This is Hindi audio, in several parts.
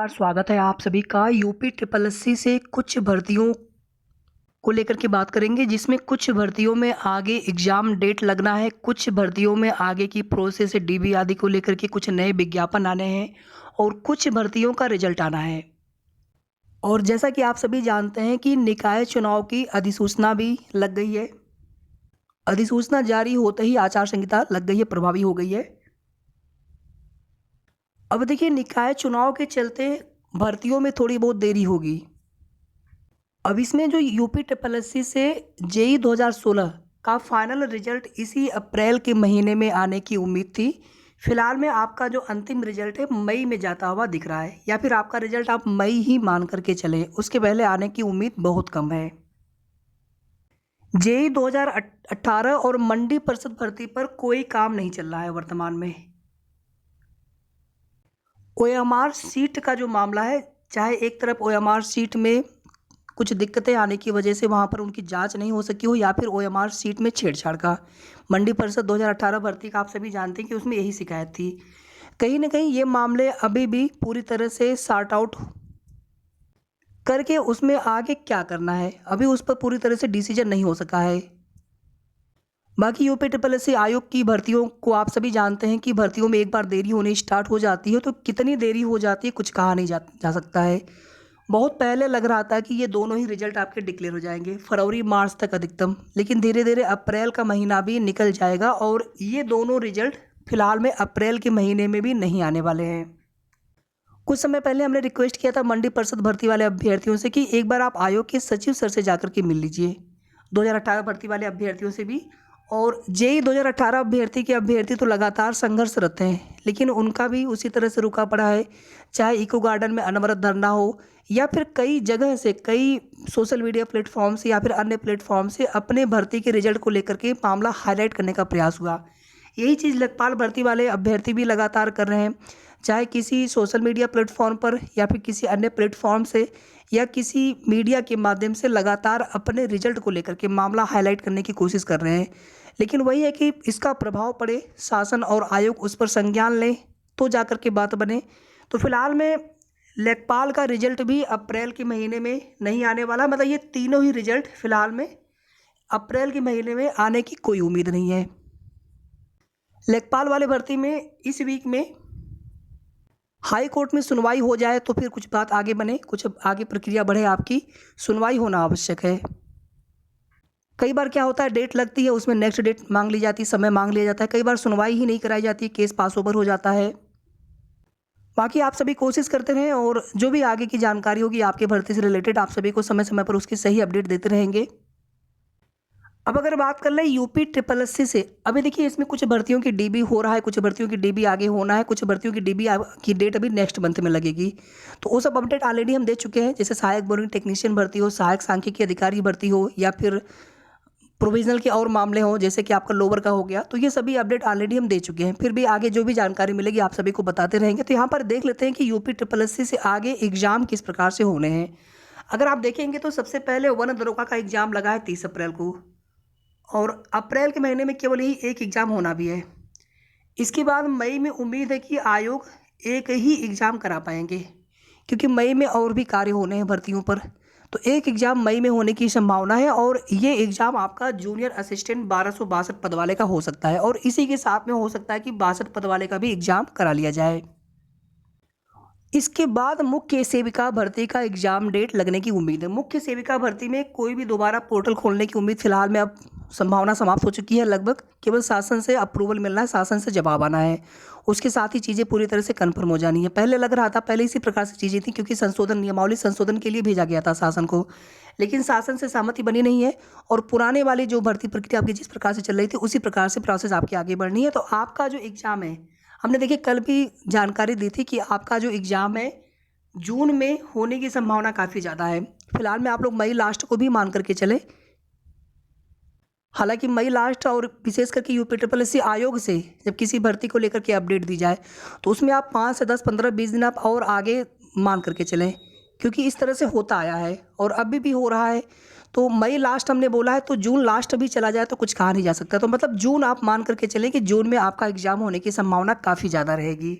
नमस्कार, स्वागत है आप सभी का। यूपी ट्रिपल एससी से कुछ भर्तियों को लेकर के बात करेंगे, जिसमें कुछ भर्तियों में आगे एग्ज़ाम डेट लगना है, कुछ भर्तियों में आगे की प्रोसेस डीबी आदि को लेकर के कुछ नए विज्ञापन आने हैं और कुछ भर्तियों का रिजल्ट आना है। और जैसा कि आप सभी जानते हैं कि निकाय चुनाव की अधिसूचना भी लग गई है। अधिसूचना जारी होते ही आचार संहिता लग गई है, प्रभावी हो गई है। अब देखिए, निकाय चुनाव के चलते भर्तियों में थोड़ी बहुत देरी होगी। अब इसमें जो यूपी ट्रिपल एससी से जेई 2016 का फाइनल रिजल्ट इसी अप्रैल के महीने में आने की उम्मीद थी। फिलहाल में आपका जो अंतिम रिजल्ट है मई में जाता हुआ दिख रहा है, या फिर आपका रिजल्ट आप मई ही मान करके चलें, उसके पहले आने की उम्मीद बहुत कम है। जेई 2018 और मंडी परिषद भर्ती पर कोई काम नहीं चल रहा है वर्तमान में। ओएमआर सीट का जो मामला है, चाहे एक तरफ ओएमआर सीट में कुछ दिक्कतें आने की वजह से वहाँ पर उनकी जांच नहीं हो सकी हो, या फिर ओएमआर सीट में छेड़छाड़ का, मंडी परिषद 2018 भर्ती का आप सभी जानते हैं कि उसमें यही शिकायत थी। कहीं ना कहीं ये मामले अभी भी पूरी तरह से सॉर्ट आउट करके उसमें आगे क्या करना है, अभी उस पर पूरी तरह से डिसीजन नहीं हो सका है। बाकी यूपी ट्रिपल एससी आयोग की भर्तियों को आप सभी जानते हैं कि भर्तियों में एक बार देरी होनी स्टार्ट हो जाती है तो कितनी देरी हो जाती है कुछ कहा नहीं जा सकता है। बहुत पहले लग रहा था कि ये दोनों ही रिजल्ट आपके डिक्लेयर हो जाएंगे फरवरी मार्च तक अधिकतम, लेकिन धीरे धीरे अप्रैल का महीना भी निकल जाएगा और ये दोनों रिजल्ट फिलहाल में अप्रैल के महीने में भी नहीं आने वाले हैं। कुछ समय पहले हमने रिक्वेस्ट किया था मंडी परिषद भर्ती वाले अभ्यर्थियों से कि एक बार आप आयोग के सचिव सर से जाकर के मिल लीजिए, 2018 भर्ती वाले अभ्यर्थियों से भी। और जेई 2018 अभ्यर्थी तो लगातार संघर्षरत हैं, लेकिन उनका भी उसी तरह से रुका पड़ा है, चाहे इको गार्डन में अनवरत धरना हो या फिर कई जगह से, कई सोशल मीडिया प्लेटफॉर्म से या फिर अन्य प्लेटफॉर्म से अपने भर्ती के रिजल्ट को लेकर के मामला हाईलाइट करने का प्रयास हुआ। यही चीज़ लेखपाल भर्ती वाले अभ्यर्थी भी लगातार कर रहे हैं, चाहे किसी सोशल मीडिया प्लेटफॉर्म पर या फिर किसी अन्य प्लेटफॉर्म से या किसी मीडिया के माध्यम से लगातार अपने रिजल्ट को लेकर के मामला हाईलाइट करने की कोशिश कर रहे हैं। लेकिन वही है कि इसका प्रभाव पड़े, शासन और आयोग उस पर संज्ञान लें तो जाकर के बात बने। तो फिलहाल में लेखपाल का रिजल्ट भी अप्रैल के महीने में नहीं आने वाला, मतलब ये तीनों ही रिजल्ट फिलहाल में अप्रैल के महीने में आने की कोई उम्मीद नहीं है। लेखपाल वाले भर्ती में इस वीक में हाई कोर्ट में सुनवाई हो जाए तो फिर कुछ बात आगे बने, कुछ आगे प्रक्रिया बढ़े, आपकी सुनवाई होना आवश्यक है। कई बार क्या होता है, डेट लगती है, उसमें नेक्स्ट डेट मांग ली जाती है, समय मांग लिया जाता है, कई बार सुनवाई ही नहीं कराई जाती, केस पास ओवर हो जाता है। बाकी आप सभी कोशिश करते रहें और जो भी आगे की जानकारी होगी आपके भर्ती से रिलेटेड, आप सभी को समय समय पर उसकी सही अपडेट देते रहेंगे। अब अगर बात कर ले यूपी ट्रिपल एससी से, अभी देखिए इसमें कुछ भर्तियों की डीबी हो रहा है, कुछ भर्तियों की डीबी आगे होना है, कुछ भर्तियों की डीबी की डेट अभी नेक्स्ट मंथ में लगेगी। तो वो सब अपडेट ऑलरेडी हम दे चुके हैं, जैसे सहायक बोरिंग टेक्नीशियन भर्ती हो, सहायक सांख्यिकी अधिकारी भर्ती हो, या फिर प्रोविजनल के और मामले हों जैसे कि आपका लोअर का हो गया, तो ये सभी अपडेट ऑलरेडी हम दे चुके हैं। फिर भी आगे जो भी जानकारी मिलेगी आप सभी को बताते रहेंगे। तो यहाँ पर देख लेते हैं कि यूपी ट्रिपल एससी से आगे एग्जाम किस प्रकार से होने हैं। अगर आप देखेंगे तो सबसे पहले वन दरोगा का एग्जाम लगा है 30 अप्रैल को, और अप्रैल के महीने में केवल यही एक एग्ज़ाम होना भी है। इसके बाद मई में उम्मीद है कि आयोग एक ही एग्ज़ाम करा पाएंगे, क्योंकि मई में और भी कार्य होने हैं भर्तियों पर। तो एक एग्ज़ाम मई में होने की संभावना है, और ये एग्ज़ाम आपका जूनियर असिस्टेंट 1262 पद वाले का हो सकता है, और इसी के साथ में हो सकता है कि 62 पद वाले का भी एग्ज़ाम करा लिया जाए। इसके बाद मुख्य सेविका भर्ती का एग्जाम डेट लगने की उम्मीद है। मुख्य सेविका भर्ती में कोई भी दोबारा पोर्टल खोलने की उम्मीद फिलहाल में अब संभावना समाप्त हो चुकी है लगभग। केवल शासन से अप्रूवल मिलना है, शासन से जवाब आना है, उसके साथ ही चीज़ें पूरी तरह से कन्फर्म हो जानी है। पहले लग रहा था, पहले इसी प्रकार से चीज़ें थी, क्योंकि संशोधन, नियमावली संशोधन के लिए भेजा गया था शासन को, लेकिन शासन से सहमति बनी नहीं है, और पुराने वाली जो भर्ती प्रक्रिया आपकी जिस प्रकार से चल रही थी उसी प्रकार से प्रोसेस आपकी आगे बढ़नी है। तो आपका जो एग्ज़ाम है, हमने देखिए कल भी जानकारी दी थी कि आपका जो एग्ज़ाम है जून में होने की संभावना काफ़ी ज़्यादा है। फिलहाल में आप लोग मई लास्ट को भी मान करके चले। हालांकि मई लास्ट, और विशेष करके यूपी ट्रिपल एससी आयोग से जब किसी भर्ती को लेकर के अपडेट दी जाए तो उसमें आप 5 से 10, 15, 20 दिन आप और आगे मान करके चलें, क्योंकि इस तरह से होता आया है और अभी भी हो रहा है। तो मई लास्ट हमने बोला है, तो जून लास्ट भी चला जाए तो कुछ कहा नहीं जा सकता। तो मतलब जून आप मान करके चलें कि जून में आपका एग्ज़ाम होने की संभावना काफ़ी ज़्यादा रहेगी।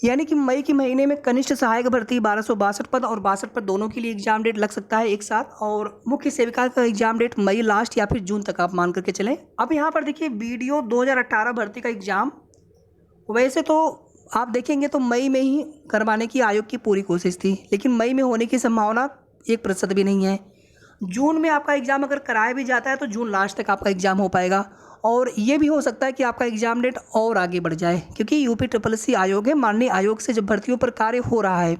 यानी कि मई के महीने में कनिष्ठ सहायक भर्ती 1262 पद और 62 पद दोनों के लिए एग्जाम डेट लग सकता है एक साथ, और मुख्य सेविका का एग्जाम डेट मई लास्ट या फिर जून तक आप मान करके चलें। अब यहाँ पर देखिए बीडीओ 2018 भर्ती का एग्ज़ाम वैसे तो आप देखेंगे तो मई में ही करवाने की आयोग की पूरी कोशिश थी, लेकिन मई में होने की संभावना 1% भी नहीं है। जून में आपका एग्ज़ाम अगर कराया भी जाता है तो जून लास्ट तक आपका एग्ज़ाम हो पाएगा, और ये भी हो सकता है कि आपका एग्ज़ाम डेट और आगे बढ़ जाए, क्योंकि यूपीएससी आयोग है, माननीय आयोग से जब भर्तियों पर कार्य हो रहा है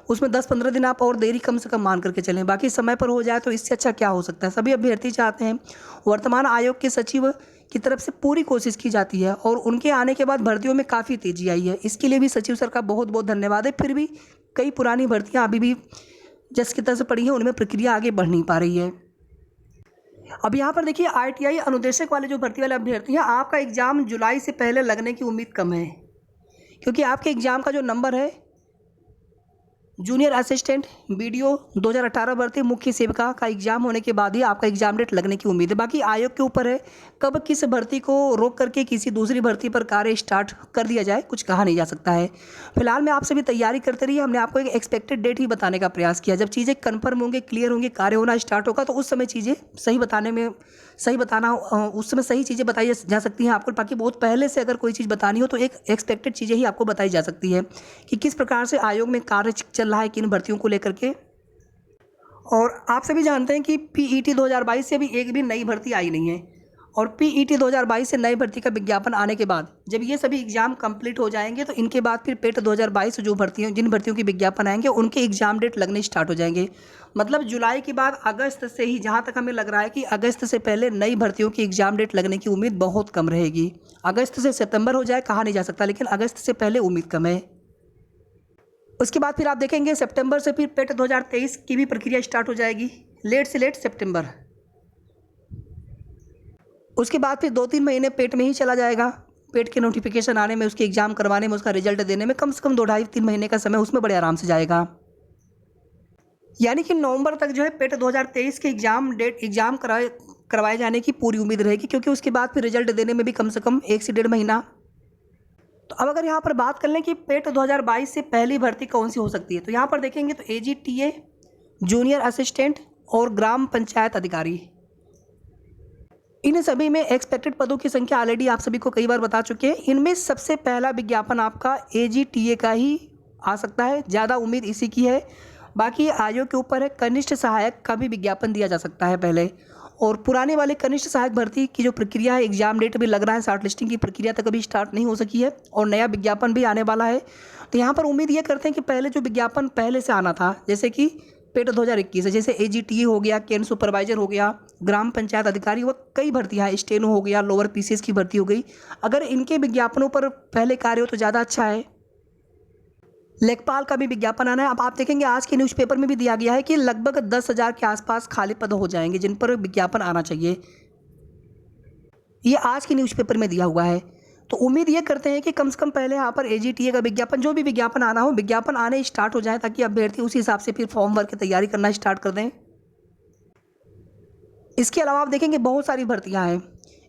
उसमें 10-15 दिन आप और देरी कम से कम मान करके चलें, बाकी समय पर हो जाए तो इससे अच्छा क्या हो सकता है। सभी अभ्यर्थी चाहते हैं, वर्तमान आयोग के सचिव की तरफ से पूरी कोशिश की जाती है और उनके आने के बाद भर्तियों में काफ़ी तेज़ी आई है, इसके लिए भी सचिव सर का बहुत बहुत धन्यवाद है। फिर भी कई पुरानी भर्तियाँ अभी भी जिस की तरह से पड़ी हैं उनमें प्रक्रिया आगे बढ़ नहीं पा रही है। अब यहाँ पर देखिए ITI अनुदेशक वाले जो भर्ती वाले अभ्यर्थी हैं, आपका एग्ज़ाम जुलाई से पहले लगने की उम्मीद कम है, क्योंकि आपके एग्ज़ाम का जो नंबर है जूनियर असिस्टेंट BDO 2018 भर्ती मुख्य सेविका का एग्ज़ाम होने के बाद ही आपका एग्ज़ाम डेट लगने की उम्मीद है। बाकी आयोग के ऊपर है कब किस भर्ती को रोक करके किसी दूसरी भर्ती पर कार्य स्टार्ट कर दिया जाए, कुछ कहा नहीं जा सकता है। फिलहाल में आप सभी तैयारी करते रहिए, हमने आपको एक एक्सपेक्टेड डेट ही बताने का प्रयास किया। जब चीज़ें कन्फर्म होंगे, क्लियर होंगे, कार्य होना स्टार्ट होगा तो उस समय चीज़ें सही बताना उस समय सही चीज़ें बताई जा सकती हैं आपको। बाकी बहुत पहले से अगर कोई चीज़ बतानी हो तो एक एक्सपेक्टेड चीज़ें ही आपको बताई जा सकती है कि किस प्रकार से आयोग में कार्य चल रहा है किन भर्तियों को लेकर के। और आप सभी जानते हैं कि PET 2022 से अभी एक भी नई भर्ती आई नहीं है, और PET 2022 से नई भर्ती का विज्ञापन आने के बाद जब ये सभी एग्ज़ाम कंप्लीट हो जाएंगे तो इनके बाद फिर PET 2022 जो भर्तियों जिन भर्तियों के विज्ञापन आएंगे उनके एग्ज़ाम डेट लगने स्टार्ट हो जाएंगे। मतलब जुलाई के बाद अगस्त से ही, जहाँ तक हमें लग रहा है कि अगस्त से पहले नई भर्तियों की एग्ज़ाम डेट लगने की उम्मीद बहुत कम रहेगी। अगस्त से सितंबर हो जाए कहा नहीं जा सकता, लेकिन अगस्त से पहले उम्मीद कम है। उसके बाद फिर आप देखेंगे सितंबर से फिर PET 2023 की भी प्रक्रिया स्टार्ट हो जाएगी, लेट से लेट सितंबर। उसके बाद फिर 2-3 महीने PET में ही चला जाएगा। PET के नोटिफिकेशन आने में, उसके एग्ज़ाम करवाने में, उसका रिजल्ट देने में कम से कम 2-2.5-3 महीने का समय उसमें बड़े आराम से जाएगा। यानी कि नवंबर तक जो है PET 2023 के एग्ज़ाम करवाए जाने की पूरी उम्मीद रहेगी, क्योंकि उसके बाद फिर रिजल्ट देने में भी कम से कम 1 से 1.5 महीना। तो अब अगर यहाँ पर बात कर लें कि PET 2022 से पहली भर्ती कौन सी हो सकती है, तो यहाँ पर देखेंगे तो AGTA, जूनियर असिस्टेंट और ग्राम पंचायत अधिकारी, इन सभी में एक्सपेक्टेड पदों की संख्या ऑलरेडी आप सभी को कई बार बता चुके हैं। इनमें सबसे पहला विज्ञापन आपका AGTA का ही आ सकता है, ज़्यादा उम्मीद इसी की है। बाकी आयोग के ऊपर है, कनिष्ठ सहायक का भी विज्ञापन दिया जा सकता है पहले, और पुराने वाले कनिष्ठ सहायक भर्ती की जो प्रक्रिया है, एग्जाम डेट भी लग रहा है, शॉर्ट लिस्टिंग की प्रक्रिया तक अभी स्टार्ट नहीं हो सकी है और नया विज्ञापन भी आने वाला है। तो यहाँ पर उम्मीद ये करते हैं कि पहले जो विज्ञापन पहले से आना था, जैसे कि PET 2021 है, जैसे AGTA हो गया, कैन सुपरवाइजर हो गया, ग्राम पंचायत अधिकारी, वो कई भर्तियाँ, स्टेनो हो गया, लोअर PCS की भर्ती हो गई, अगर इनके विज्ञापनों पर पहले कार्य हो तो ज़्यादा अच्छा है। लेखपाल का भी विज्ञापन आना है। अब आप देखेंगे आज के न्यूज़पेपर में भी दिया गया है कि लगभग 10,000 के आसपास खाली पद हो जाएंगे जिन पर विज्ञापन आना चाहिए, ये आज के न्यूज़पेपर में दिया हुआ है। तो उम्मीद ये करते हैं कि कम से कम पहले यहाँ पर AGTA का विज्ञापन, जो भी विज्ञापन आना हो, विज्ञापन आने स्टार्ट हो जाए ताकि अभ्यर्थी उसी हिसाब से फिर फॉर्म भर के तैयारी करना स्टार्ट कर दें। इसके अलावा आप देखेंगे बहुत सारी भर्तियाँ हैं।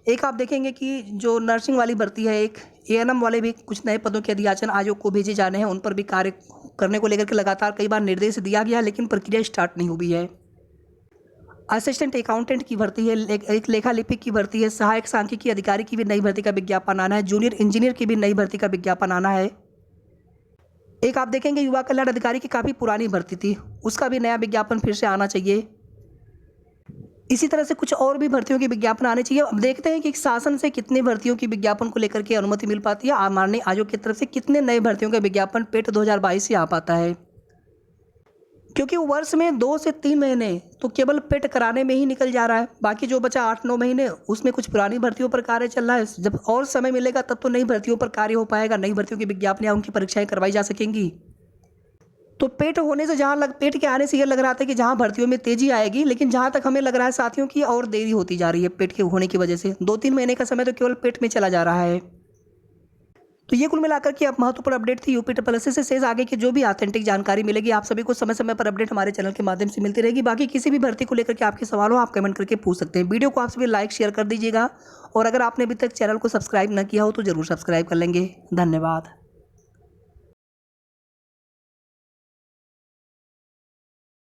एक आप देखेंगे कि जो नर्सिंग वाली भर्ती है, एक ANM वाले भी कुछ नए पदों के अधियाचन आयोग को भेजे जाने हैं, उन पर भी कार्य करने को लेकर के लगातार कई बार निर्देश दिया गया, लेकिन प्रक्रिया स्टार्ट नहीं हुई है। असिस्टेंट अकाउंटेंट की भर्ती है, एक लेखा लिपिक की भर्ती है, सहायक सांख्यिकी अधिकारी की भी नई भर्ती का विज्ञापन आना है, जूनियर इंजीनियर की भी नई भर्ती का विज्ञापन आना है। एक आप देखेंगे युवा कल्याण अधिकारी की काफ़ी पुरानी भर्ती थी, उसका भी नया विज्ञापन फिर से आना चाहिए। इसी तरह से कुछ और भी भर्तियों के विज्ञापन आने चाहिए। अब देखते हैं कि शासन से कितने भर्तियों की विज्ञापन को लेकर के अनुमति मिल पाती है, माननीय आयोग की तरफ से कितने नए भर्तियों का विज्ञापन PET 2022 से आ पाता है, क्योंकि वर्ष में 2 से 3 महीने तो केवल PET कराने में ही निकल जा रहा है, बाकी जो बचा 8-9 महीने उसमें कुछ पुरानी भर्तियों पर कार्य चल रहा है। जब और समय मिलेगा तब तो नई भर्तियों पर कार्य हो पाएगा, नई भर्तियों के विज्ञापन या उनकी परीक्षाएं करवाई जा सकेंगी। तो PET होने से PET के आने से ये लग रहा था कि जहाँ भर्तियों में तेजी आएगी, लेकिन जहाँ तक हमें लग रहा है साथियों की और देरी होती जा रही है PET के होने की वजह से। 2-3 महीने का समय तो केवल PET में चला जा रहा है। तो ये कुल मिलाकर के अब महत्वपूर्ण अपडेट थी यूपीएससी से। शेष आगे की जो भी ऑथेंटिक जानकारी मिलेगी आप सभी को समय समय पर अपडेट हमारे चैनल के माध्यम से मिलती रहेगी। बाकी किसी भी भर्ती को लेकर के आपके सवाल हो आप कमेंट करके पूछ सकते हैं। वीडियो को आप सभी लाइक शेयर कर दीजिएगा, और अगर आपने अभी तक चैनल को सब्सक्राइब न किया हो तो जरूर सब्सक्राइब कर लेंगे। धन्यवाद।